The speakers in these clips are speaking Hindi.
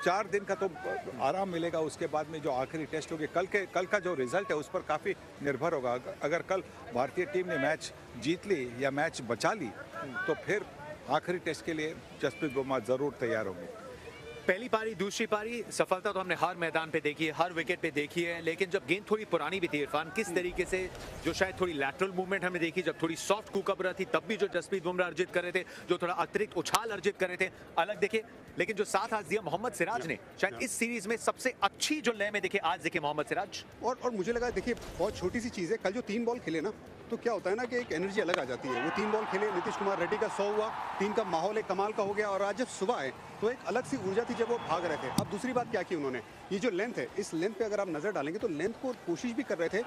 4 दिन का तो आराम मिलेगा, उसके बाद में जो आखिरी टेस्ट होगी, कल का जो रिजल्ट है उस पर काफ़ी निर्भर होगा। अगर कल भारतीय टीम ने मैच जीत ली या मैच बचा ली तो फिर आखिरी टेस्ट के लिए जसप्रीत बुमराह ज़रूर तैयार होंगे। पहली पारी, दूसरी पारी सफलता तो हमने हर मैदान पे देखी है, हर विकेट पे देखी है, लेकिन जब गेंद थोड़ी पुरानी भी थी इरफान, किस तरीके से जो शायद थोड़ी लैटरल मूवमेंट हमने देखी, जब थोड़ी सॉफ्ट कुकअप थी तब भी जो जसप्रीत बुमराह अर्जित कर रहे थे, जो थोड़ा अतिरिक्त उछाल अर्जित कर रहे थे, अलग देखे। लेकिन जो साथ आज दिया मोहम्मद सिराज ने, शायद इस सीरीज में सबसे अच्छी जो लय में देखे आज देखे मोहम्मद सिराज। और मुझे लगा, देखिए बहुत छोटी सी चीज़ है, कल जो 3 बॉल खेले ना, तो क्या होता है ना कि एक एनर्जी अलग आ जाती है। वो 3 बॉल खेले, नीतीश कुमार रेड्डी का 100 हुआ, टीम का माहौल एक कमाल का हो गया, और आज जब सुबह आए तो एक अलग सी ऊर्जा थी जब वो भाग रहे थे। अब दूसरी बात क्या की उन्होंने, ये जो लेंथ है, इस लेंथ पे अगर आप नजर डालेंगे तो लेंथ को कोशिश भी कर रहे थे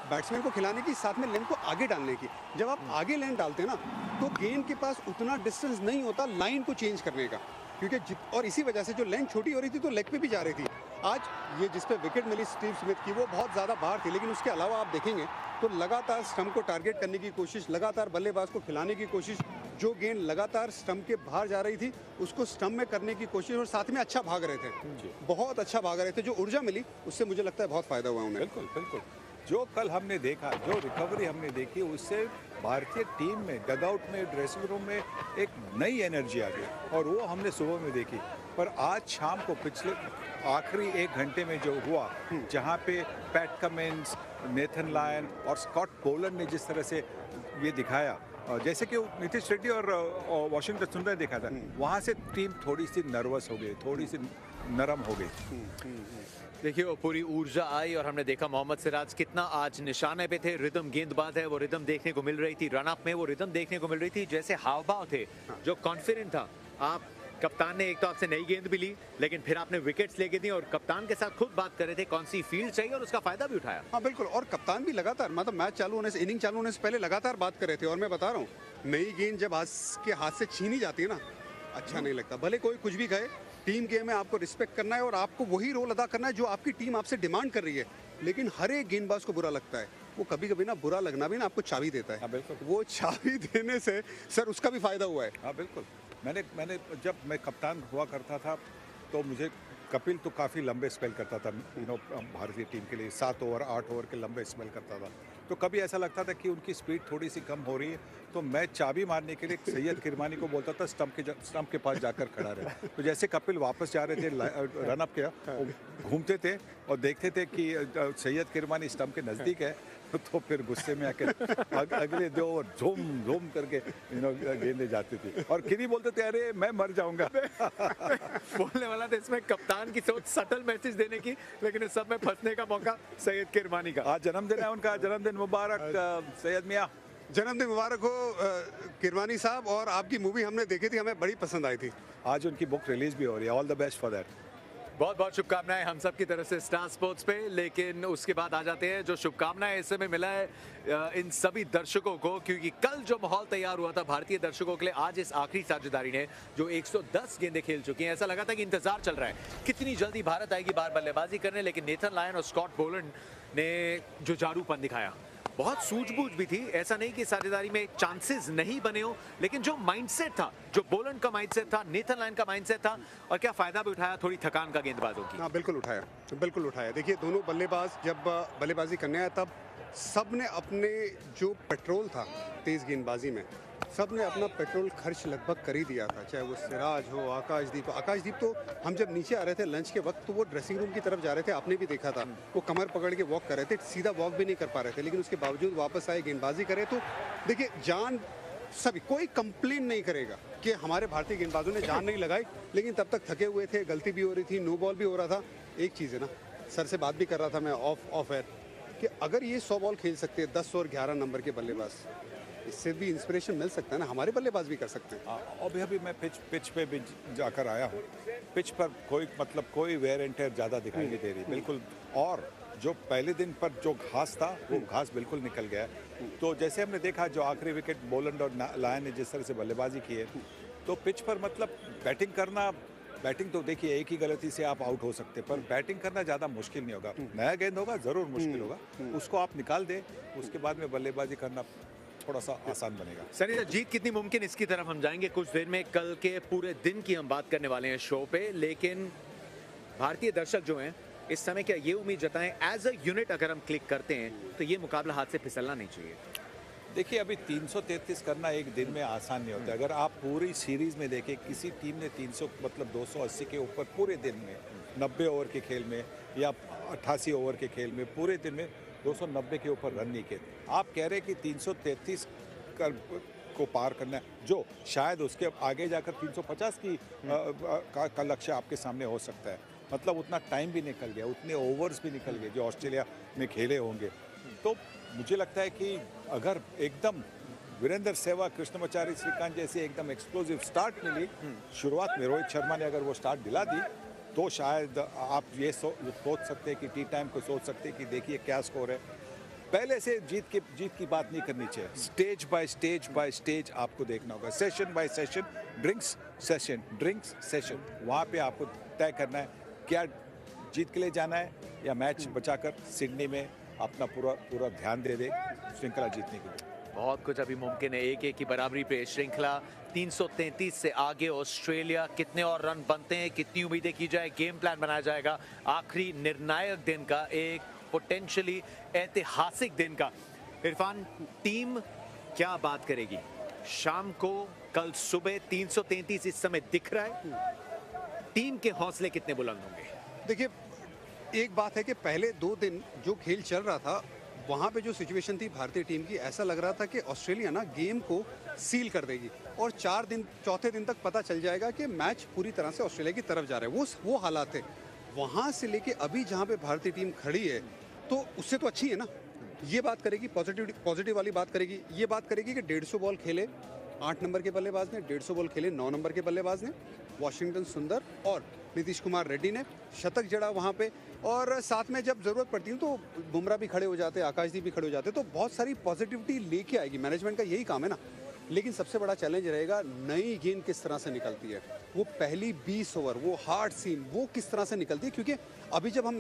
बैट्समैन को खिलाने की, साथ में लेंथ को आगे डालने की। जब आप आगे लेंथ डालते हैं ना तो गेंद के पास उतना डिस्टेंस नहीं होता लाइन को चेंज करने का, क्योंकि और इसी वजह से जो लेंथ छोटी हो रही थी तो लेग पे भी जा रही थी। आज ये जिस पे विकेट मिली स्टीव स्मिथ की, वो बहुत ज़्यादा बाहर थी, लेकिन उसके अलावा आप देखेंगे तो लगातार स्टंप को टारगेट करने की कोशिश, लगातार बल्लेबाज को खिलाने की कोशिश, जो गेंद लगातार स्टंप के बाहर जा रही थी उसको स्टंप में करने की कोशिश, और साथ में अच्छा भाग रहे थे, बहुत अच्छा भाग रहे थे। जो ऊर्जा मिली उससे मुझे लगता है बहुत फायदा हुआ उन्हें। बिल्कुल बिल्कुल, जो कल हमने देखा, जो रिकवरी हमने देखी, उससे भारतीय टीम में, डगआउट में, ड्रेसिंग रूम में एक नई एनर्जी आ गई, और वो हमने सुबह में देखी। पर आज शाम को पिछले आखिरी 1 घंटे में जो हुआ, जहाँ पे पैट कमिंस, नेथन लायन और स्कॉट बोलर ने जिस तरह से ये दिखाया, जैसे कि नीतीश रेड्डी और वाशिंगटन सुंदर ने देखा था, वहाँ से टीम थोड़ी सी नर्वस हो गई, थोड़ी सी नरम हो गई। देखिए वो पूरी ऊर्जा आई और हमने देखा मोहम्मद सिराज कितना आज निशाने पे थे। रिदम गेंदबाज है, वो रिदम देखने को मिल रही थी, रनअप में वो रिदम देखने को मिल रही थी, जैसे हाव भाव थे, जो कॉन्फिडेंट था। आप कप्तान ने एक तो आपसे नई गेंद भी ली, लेकिन फिर आपने विकेट्स लेके दी, और कप्तान के साथ खुद बात कर रहे थे कौन सी फील्ड चाहिए, और उसका फायदा भी उठाया। हाँ बिल्कुल, और कप्तान भी लगातार, मतलब मैच चालू होने से, इनिंग चालू होने से पहले लगातार बात कर रहे थे। और मैं बता रहा हूँ, नई गेंद जब हाथ से छीनी जाती है ना, अच्छा नहीं लगता। भले कोई कुछ भी कहे, टीम गेम में आपको रिस्पेक्ट करना है और आपको वही रोल अदा करना है जो आपकी टीम आपसे डिमांड कर रही है। लेकिन हर एक गेंदबाज को बुरा लगता है, वो कभी कभी ना बुरा लगना भी ना आपको चाबी देता है। हाँ बिल्कुल, वो चाबी देने से सर उसका भी फायदा हुआ है। हाँ बिल्कुल, मैंने जब मैं कप्तान हुआ करता था तो मुझे कपिल तो काफ़ी लंबे स्पेल करता था, भारतीय टीम के लिए 7 ओवर 8 ओवर के लंबे स्पेल करता था। तो कभी ऐसा लगता था कि उनकी स्पीड थोड़ी सी कम हो रही है, तो मैं चाबी मारने के लिए सैयद किरमानी को बोलता था स्टंप के पास जाकर खड़ा रहे। तो जैसे कपिल वापस जा रहे थे रनअप किया, घूमते थे और देखते थे कि सैयद किरमानी स्टंप के नज़दीक है, तो फिर गुस्से में आके अगले 2 ओवर झूम करके गेंदे जाती थी, और किरी बोलते थे अरे मैं मर जाऊंगा। बोलने वाला था इसमें कप्तान की सोच सटल मैसेज देने की, लेकिन इस सब में फंसने का मौका सैयद किरमानी का। आज जन्मदिन है उनका, जन्मदिन मुबारक सैयद मियाँ। जन्मदिन मुबारक हो किरमानी साहब। और आपकी मूवी हमने देखी थी, हमें बड़ी पसंद आई थी। आज उनकी बुक रिलीज भी हो रही है, all the best for that. बहुत बहुत शुभकामनाएं हम सब की तरफ से स्टार स्पोर्ट्स पे। लेकिन उसके बाद आ जाते हैं जो शुभकामनाएं इस समय मिला है इन सभी दर्शकों को, क्योंकि कल जो माहौल तैयार हुआ था भारतीय दर्शकों के लिए, आज इस आखिरी साझेदारी ने जो 110 गेंदें खेल चुकी हैं, ऐसा लगा था कि इंतजार चल रहा है कितनी जल्दी भारत आएगी बार बल्लेबाजी करने। लेकिन नेथन लायन और स्कॉट बोलन ने जो जादूपन दिखाया, बहुत सूझबूझ भी थी। ऐसा नहीं कि साझेदारी में चांसेस नहीं बने हो, लेकिन जो माइंडसेट था, जो बोलन का माइंडसेट था, नेथन लायन का माइंडसेट था, और क्या फायदा भी उठाया थोड़ी थकान का गेंदबाजों की। हाँ बिल्कुल उठाया, बिल्कुल उठाया। देखिए दोनों बल्लेबाज जब बल्लेबाजी करने आए तब सब ने अपने जो पेट्रोल था तेज गेंदबाजी में, सब ने अपना पेट्रोल खर्च लगभग कर ही दिया था, चाहे वो सिराज हो, आकाशदीप तो हम जब नीचे आ रहे थे लंच के वक्त तो वो ड्रेसिंग रूम की तरफ जा रहे थे, आपने भी देखा था, वो कमर पकड़ के वॉक कर रहे थे, सीधा वॉक भी नहीं कर पा रहे थे, लेकिन उसके बावजूद वापस आए, गेंदबाजी करे। तो देखिए जान सभी, कोई कंप्लेन नहीं करेगा कि हमारे भारतीय गेंदबाजों ने जान नहीं लगाई, लेकिन तब तक थके हुए थे, गलती भी हो रही थी, नो बॉल भी हो रहा था। एक चीज़ है ना, सर से बात भी कर रहा था मैं ऑफ एयर, कि अगर ये 100 बॉल खेल सकते हैं 10 और 11 नंबर के बल्लेबाज, इससे भी इंस्पिरेशन मिल सकता है ना, हमारे बल्लेबाज भी कर सकते हैं। अभी मैं पिच पे भी जाकर आया हूँ, पिच पर कोई वेयर एंड टेयर ज़्यादा दिखाई नहीं दे रही बिल्कुल, और जो पहले दिन पर जो घास था वो घास बिल्कुल निकल गया। तो जैसे हमने देखा जो आखिरी विकेट बोलंड और लायन ने जिस तरह से बल्लेबाजी की है, तो पिच पर बैटिंग तो देखिए एक ही गलती से आप आउट हो सकते हैं, पर बैटिंग करना ज़्यादा मुश्किल नहीं होगा। नया गेंद होगा ज़रूर मुश्किल होगा, उसको आप निकाल दें, उसके बाद में बल्लेबाजी करना थोड़ा सा आसान बनेगा। सनी, जीत कितनी मुमकिन इसकी तरफ हम जाएंगे कुछ देर में। कल के पूरे दिन की हम बात करने वाले हैं शो पे, लेकिन भारतीय दर्शक जो हैं इस समय क्या ये उम्मीद जताएं एज अ यूनिट अगर हम क्लिक करते हैं तो ये मुकाबला हाथ से फिसलना नहीं चाहिए? देखिए अभी 333 करना एक दिन में आसान नहीं होता। अगर आप पूरी सीरीज में देखें, किसी टीम ने 300 मतलब 280 के ऊपर पूरे दिन में 90 ओवर के खेल में या 88 ओवर के खेल में पूरे दिन में 290 के ऊपर रन नहीं किए। आप कह रहे हैं कि 333 को पार करना है, जो शायद उसके आगे जाकर 350 का लक्ष्य आपके सामने हो सकता है। मतलब उतना टाइम भी निकल गया, उतने ओवर्स भी निकल गए जो ऑस्ट्रेलिया में खेले होंगे। तो मुझे लगता है कि अगर एकदम वीरेंद्र सहवाग, कृष्णमाचारी श्रीकांत जैसे एकदम एक्सप्लोसिव स्टार्ट मिली शुरुआत में, रोहित शर्मा ने अगर वो स्टार्ट दिला दी, तो शायद आप ये सोच सकते हैं कि टी टाइम को सोच सकते हैं कि देखिए क्या स्कोर है। पहले से जीत की बात नहीं करनी चाहिए। स्टेज बाय स्टेज आपको देखना होगा, session bye session, drinks session, वहाँ पे आपको तय करना है क्या जीत के लिए जाना है या मैच बचाकर सिडनी में अपना पूरा ध्यान दे दे श्रृंखला जीतने के लिए। बहुत कुछ अभी मुमकिन है। 1-1 की बराबरी पे श्रृंखला 333 से आगे ऑस्ट्रेलिया। कितने और रन बनते हैं, कितनी उम्मीदें की जाए, गेम प्लान बनाया जाएगा आखिरी निर्णायक दिन का, एक पोटेंशियली ऐतिहासिक दिन का। इरफान, टीम क्या बात करेगी शाम को, कल सुबह 333 इस समय दिख रहा है, टीम के हौसले कितने बुलंद होंगे? देखिए, एक बात है कि पहले 2 दिन जो खेल चल रहा था वहाँ पे जो सिचुएशन थी भारतीय टीम की, ऐसा लग रहा था कि ऑस्ट्रेलिया ना गेम को सील कर देगी और चौथे दिन तक पता चल जाएगा कि मैच पूरी तरह से ऑस्ट्रेलिया की तरफ जा रहा है। वो हालात थे। वहाँ से लेके अभी जहाँ पे भारतीय टीम खड़ी है, तो उससे तो अच्छी है ना। ये बात करेगी, पॉजिटिव वाली बात करेगी। ये बात करेगी कि 150 बॉल खेले 8 नंबर के बल्लेबाज ने, 150 बॉल खेले 9 नंबर के बल्लेबाज ने, वाशिंगटन सुंदर और नीतीश कुमार रेड्डी ने शतक जड़ा वहाँ पे, और साथ में जब ज़रूरत पड़ती है तो बुमराह भी खड़े हो जाते, आकाशदीप भी खड़े हो जाते, तो बहुत सारी पॉजिटिविटी लेके आएगी। मैनेजमेंट का यही काम है ना। लेकिन सबसे बड़ा चैलेंज रहेगा नई गेंद किस तरह से निकलती है, वो पहली 20 ओवर, वो हार्ड सीम, वो किस तरह से निकलती है, क्योंकि अभी जब हम